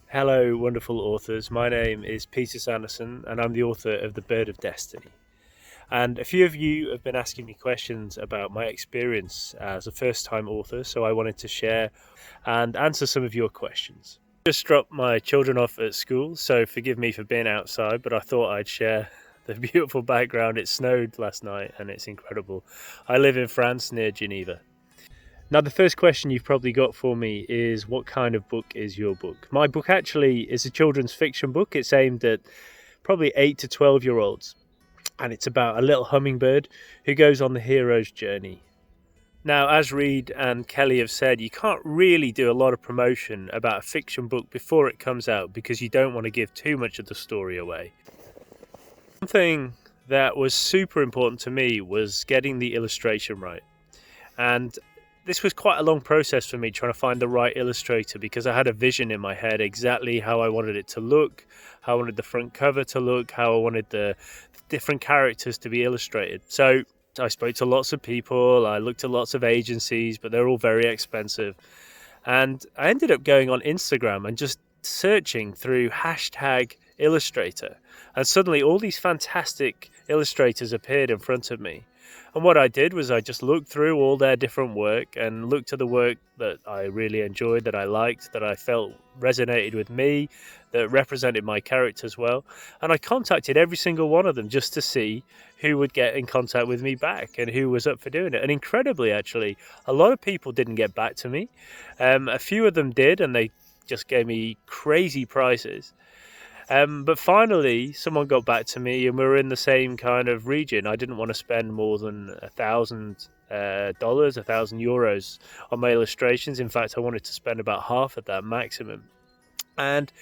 Hello, wonderful authors. My name is Peter Sanderson, and I'm the author of The Bird of Destiny. And a few of you have been asking me questions about my experience as a first time author, so I wanted to share and answer some of your questions. Just dropped my children off at school, so forgive me for being outside, but I thought I'd share the beautiful background. It snowed last night and it's incredible. I live in France near Geneva. Now, the first question you've probably got for me is, what kind of book is your book? My book actually is a children's fiction book. It's aimed at probably 8 to 12-year-olds, and it's about a little hummingbird who goes on the hero's journey. Now, as Reed and Kelly have said, you can't really do a lot of promotion about a fiction book before it comes out because you don't want to give too much of the story away. One thing that was super important to me was getting the illustration right. And this was quite a long process for me, trying to find the right illustrator, because I had a vision in my head exactly how I wanted it to look, how I wanted the front cover to look, how I wanted the different characters to be illustrated. So I spoke to lots of people, I looked at lots of agencies, but they're all very expensive. And I ended up going on Instagram and just searching through hashtag illustrator. And suddenly all these fantastic illustrators appeared in front of me. And what I did was I just looked through all their different work and looked at the work that I really enjoyed, that I liked, that I felt resonated with me, that represented my characters well. And I contacted every single one of them just to see who would get in contact with me back and who was up for doing it. And incredibly, actually, a lot of people didn't get back to me. A few of them did, and they just gave me crazy prices. But finally, someone got back to me, and we were in the same kind of region. I didn't want to spend more than $1,000, €1,000 on my illustrations. In fact, I wanted to spend about half of that maximum. And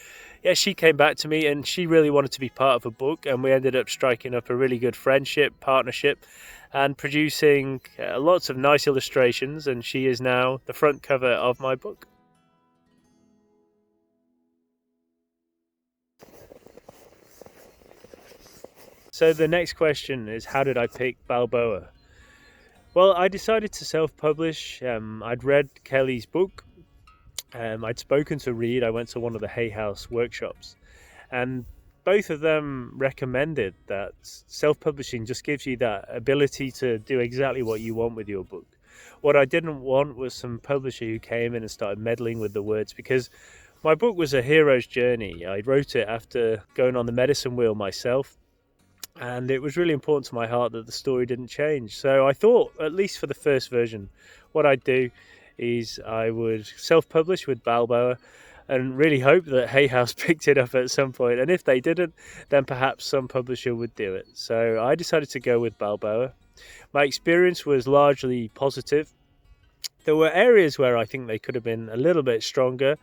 yeah, she came back to me, and she really wanted to be part of a book, and we ended up striking up a really good friendship, partnership, and producing lots of nice illustrations. And she is now the front cover of my book. So the next question is, how did I pick Balboa? Well, I decided to self-publish. I'd read Kelly's book. I'd spoken to Reed. I went to one of the Hay House workshops, and both of them recommended that self-publishing just gives you that ability to do exactly what you want with your book. What I didn't want was some publisher who came in and started meddling with the words, because my book was a hero's journey. I wrote it after going on the medicine wheel myself, and it was really important to my heart that the story didn't change. So I thought, at least for the first version, what I'd do is I would self-publish with Balboa and really hope that Hay House picked it up at some point. And if they didn't, then perhaps some publisher would do it. So I decided to go with Balboa. My experience was largely positive. There were areas where I think they could have been a little bit stronger,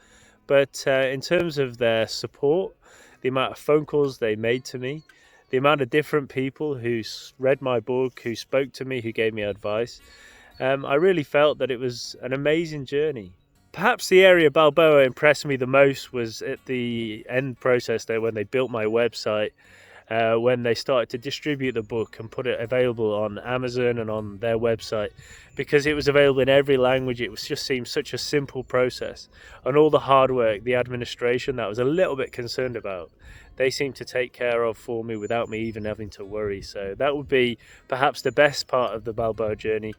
but in terms of their support, the amount of phone calls they made to me, the amount of different people who read my book, who spoke to me, who gave me advice, I really felt that it was an amazing journey. Perhaps the area Balboa impressed me the most was at the end process there, when they built my website, when they started to distribute the book and put it available on Amazon and on their website, because it was available in every language. It was just seemed such a simple process, and all the hard work, the administration that I was a little bit concerned about, they seemed to take care of for me without me even having to worry. So that would be perhaps the best part of the Balboa journey.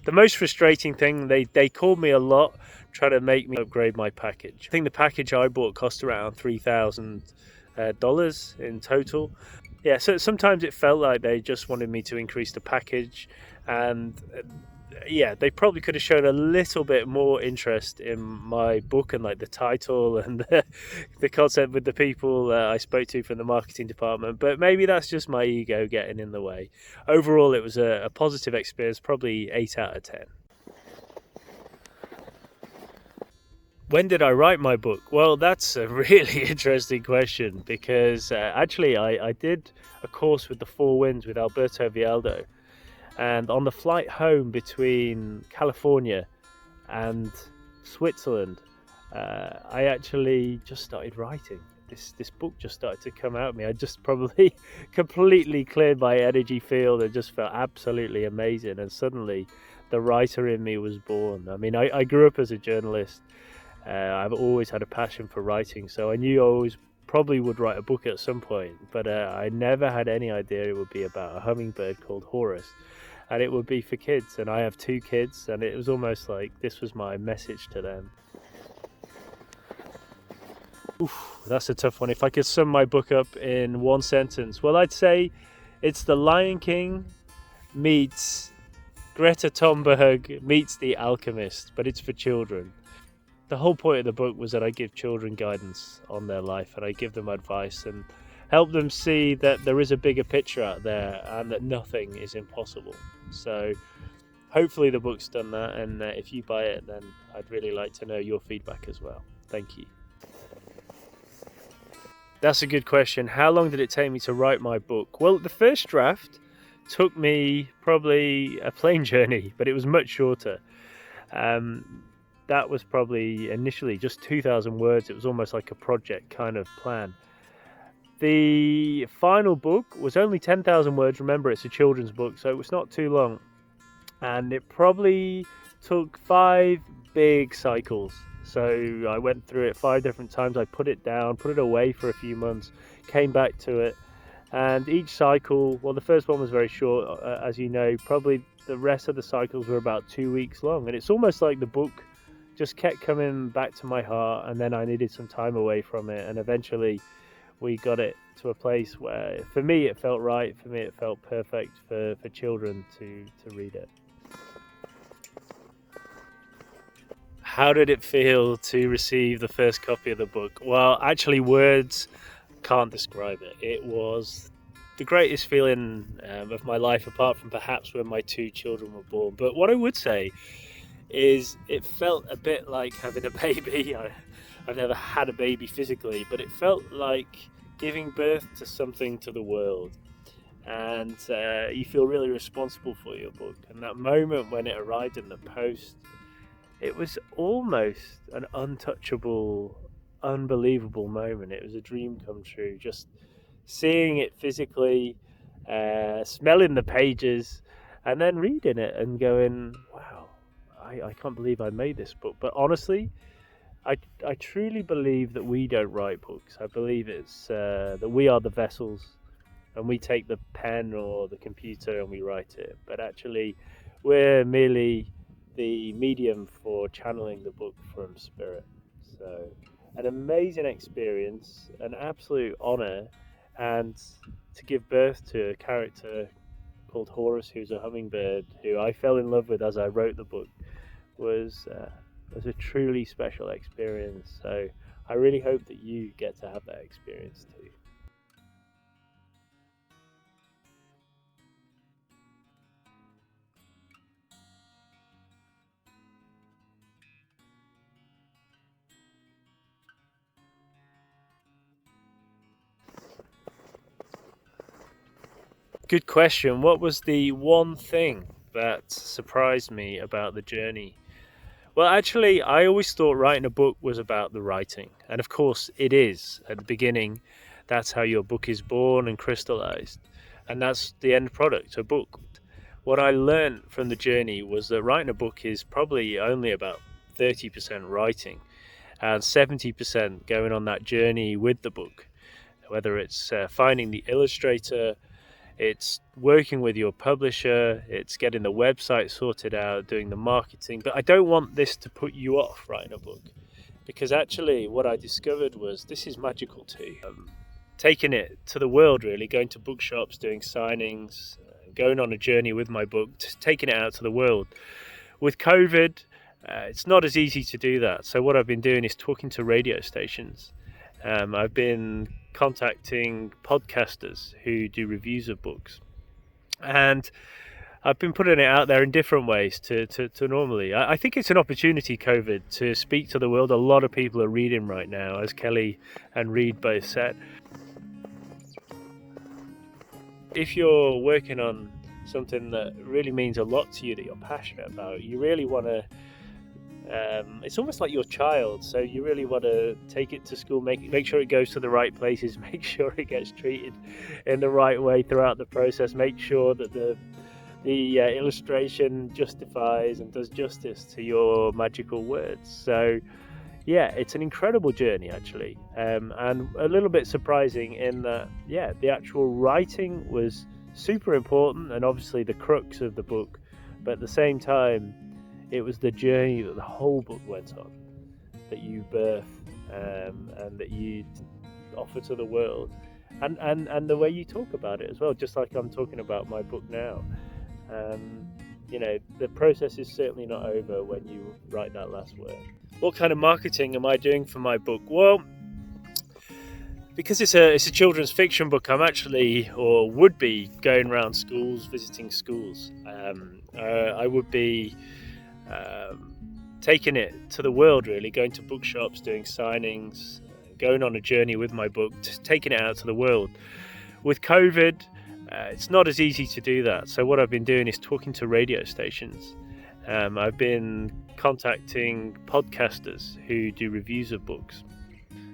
The most frustrating thing, they called me a lot trying to make me upgrade my package. I think the package I bought cost around $3,000 in total. Yeah, so sometimes it felt like they just wanted me to increase the package, and yeah, they probably could have shown a little bit more interest in my book and like the title and the concept with the people I spoke to from the marketing department. But maybe that's just my ego getting in the way. Overall, it was a positive experience, probably 8 out of 10. When did I write my book? Well, that's a really interesting question, because actually I did a course with the Four Winds with Alberto Vialdo. And on the flight home between California and Switzerland, I actually just started writing. This book just started to come out of me. I just probably completely cleared my energy field and just felt absolutely amazing. And suddenly the writer in me was born. I mean, I grew up as a journalist. I've always had a passion for writing, so I knew I always probably would write a book at some point, but I never had any idea it would be about a hummingbird called Horus, and it would be for kids. And I have 2 kids, and it was almost like this was my message to them. Oof, that's a tough one. If I could sum my book up in one sentence, well, I'd say it's The Lion King meets Greta Thunberg meets The Alchemist, but it's for children. The whole point of the book was that I give children guidance on their life, and I give them advice and help them see that there is a bigger picture out there and that nothing is impossible. So hopefully the book's done that, and if you buy it, then I'd really like to know your feedback as well. Thank you. That's a good question. How long did it take me to write my book? Well, the first draft took me probably a plane journey, but it was much shorter. That was probably initially just 2,000 words. It was almost like a project kind of plan. The final book was only 10,000 words. Remember, it's a children's book, so it was not too long. And it probably took 5 big cycles. So I went through it 5 different times. I put it down, put it away for a few months, came back to it. And each cycle, well, the first one was very short, as you know. Probably the rest of the cycles were about 2 weeks long. And it's almost like the book just kept coming back to my heart, and then I needed some time away from it. And eventually we got it to a place where, for me, it felt right. For me, it felt perfect for children to read it. How did it feel to receive the first copy of the book? Well, actually, words can't describe it. It was the greatest feeling of my life, apart from perhaps when my 2 children were born. But what I would say is it felt a bit like having a baby. I've never had a baby physically, but it felt like giving birth to something to the world. And you feel really responsible for your book. And that moment when it arrived in the post, it was almost an untouchable, unbelievable moment. It was a dream come true. Just seeing it physically, smelling the pages, and then reading it and going, wow, I can't believe I made this book. But honestly, I truly believe that we don't write books. I believe it's that we are the vessels, and we take the pen or the computer and we write it. But actually, we're merely the medium for channeling the book from spirit. So an amazing experience, an absolute honor, and to give birth to a character called Horus, who's a hummingbird, who I fell in love with as I wrote the book, was a truly special experience. So I really hope that you get to have that experience too. Good question. What was the one thing that surprised me about the journey? Well, actually, I always thought writing a book was about the writing. And of course, it is. At the beginning, that's how your book is born and crystallized. And that's the end product, a book. What I learned from the journey was that writing a book is probably only about 30% writing and 70% going on that journey with the book. Whether it's finding the illustrator, it's working with your publisher, it's getting the website sorted out, doing the marketing. But I don't want this to put you off writing a book, because actually what I discovered was this is magical too. Taking it to the world, really, going to bookshops, doing signings, going on a journey with my book, taking it out to the world. With COVID, it's not as easy to do that. So what I've been doing is talking to radio stations. I've been contacting podcasters who do reviews of books, and I've been putting it out there in different ways to normally. I think it's an opportunity, COVID, to speak to the world. A lot of people are reading right now, as Kelly and Reed both said. If you're working on something that really means a lot to you, that you're passionate about, you really want to it's almost like your child, so you really want to take it to school, make sure it goes to the right places, make sure it gets treated in the right way throughout the process, make sure that the illustration justifies and does justice to your magical words. So yeah, it's an incredible journey actually, and a little bit surprising in that, yeah, the actual writing was super important and obviously the crux of the book, but at the same time, it was the journey that the whole book went on, that you birth, and that you offer to the world, and the way you talk about it as well, just like I'm talking about my book now. Um, the process is certainly not over when you write that last word. What kind of marketing am I doing for my book? Well, because it's a children's fiction book, I'm actually, or would be, going around schools, visiting schools. I would be taking it to the world, really, going to bookshops, doing signings, going on a journey with my book, taking it out to the world. With COVID, it's not as easy to do that. So what I've been doing is talking to radio stations. I've been contacting podcasters who do reviews of books.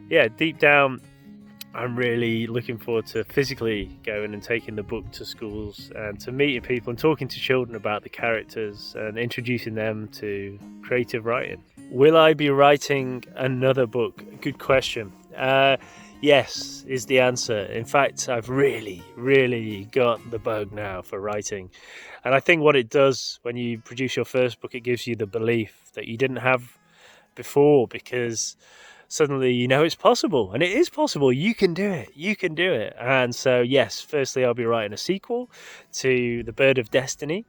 Yeah, deep down, I'm really looking forward to physically going and taking the book to schools and to meeting people and talking to children about the characters and introducing them to creative writing. Will I be writing another book? Good question. Yes, is the answer. In fact, I've really got the bug now for writing. And I think what it does when you produce your first book, it gives you the belief that you didn't have before, because suddenly you know it's possible, and it is possible. You can do it. You can do it. And so, yes, firstly, I'll be writing a sequel to The Bird of Destiny.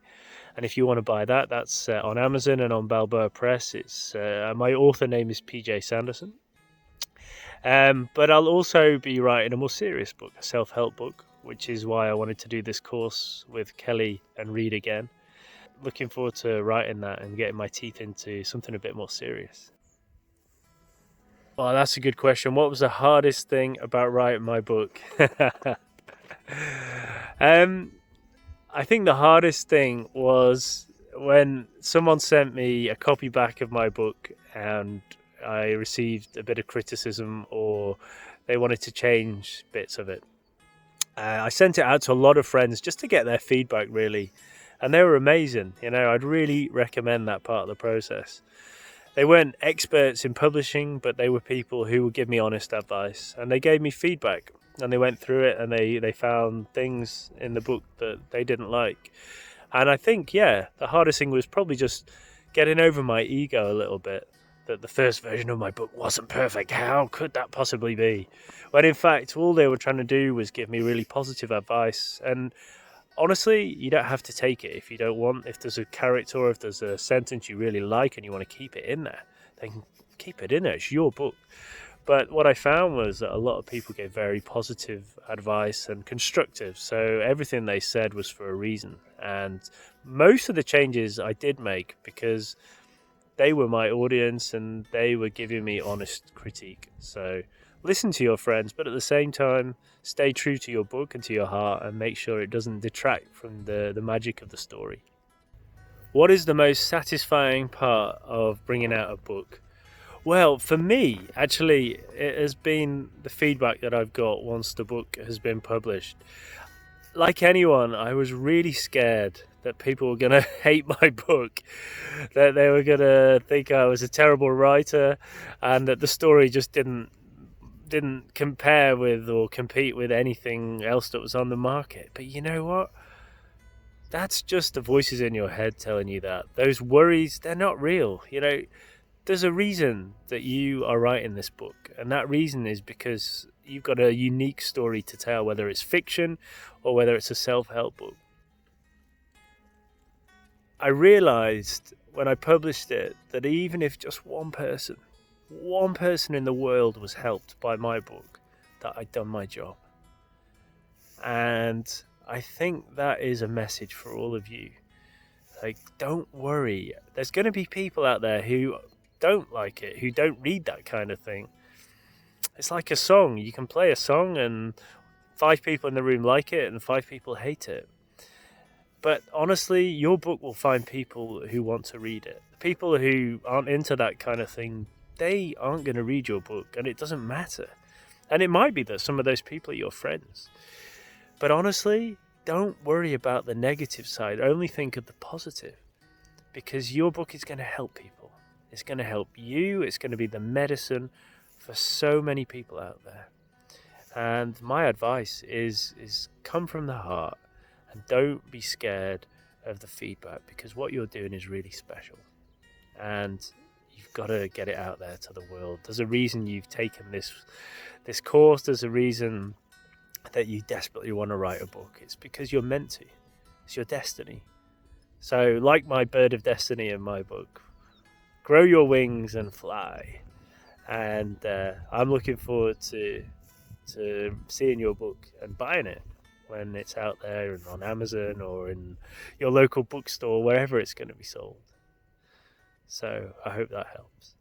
And if you want to buy that, that's on Amazon and on Balboa Press. It's my author name is PJ Sanderson. But I'll also be writing a more serious book, a self-help book, which is why I wanted to do this course with Kelly and Reed again. Looking forward to writing that and getting my teeth into something a bit more serious. Well, that's a good question. What was the hardest thing about writing my book? I think the hardest thing was when someone sent me a copy back of my book and I received a bit of criticism, or they wanted to change bits of it. I sent it out to a lot of friends just to get their feedback, really, and they were amazing. I'd really recommend that part of the process. They weren't experts in publishing, but they were people who would give me honest advice, and they gave me feedback, and they went through it, and they found things in the book that they didn't like. And I think, yeah, the hardest thing was probably just getting over my ego a little bit, that the first version of my book wasn't perfect. How could that possibly be? When in fact, all they were trying to do was give me really positive advice. And honestly, you don't have to take it if you don't want. If there's a character or if there's a sentence you really like and you want to keep it in there, then keep it in there. It's your book. But what I found was that a lot of people gave very positive advice and constructive. So everything they said was for a reason. And most of the changes I did make because they were my audience and they were giving me honest critique. So listen to your friends, but at the same time, stay true to your book and to your heart, and make sure it doesn't detract from the magic of the story. What is the most satisfying part of bringing out a book? Well, for me, actually, it has been the feedback that I've got once the book has been published. Like anyone, I was really scared that people were going to hate my book, that they were going to think I was a terrible writer, and that the story just didn't compare with or compete with anything else that was on the market. But you know what? That's just the voices in your head telling you that. Those worries, they're not real. There's a reason that you are writing this book, and that reason is because you've got a unique story to tell, whether it's fiction or whether it's a self-help book. I realized when I published it that even if just one person in the world was helped by my book, that I'd done my job. And I think that is a message for all of you. Like, don't worry. There's going to be people out there who don't like it, who don't read that kind of thing. It's like a song. You can play a song and 5 people in the room like it and 5 people hate it. But honestly, your book will find people who want to read it. The people who aren't into that kind of thing, they aren't going to read your book, and it doesn't matter. And it might be that some of those people are your friends. But honestly, don't worry about the negative side. Only think of the positive, because your book is going to help people. It's going to help you. It's going to be the medicine for so many people out there. And my advice is come from the heart and don't be scared of the feedback, because what you're doing is really special. And you've got to get it out there to the world. There's a reason you've taken this course. There's a reason that you desperately want to write a book. It's because you're meant to. It's your destiny. So, like my bird of destiny in my book, grow your wings and fly. And I'm looking forward to seeing your book and buying it when it's out there and on Amazon or in your local bookstore, wherever it's going to be sold. So I hope that helps.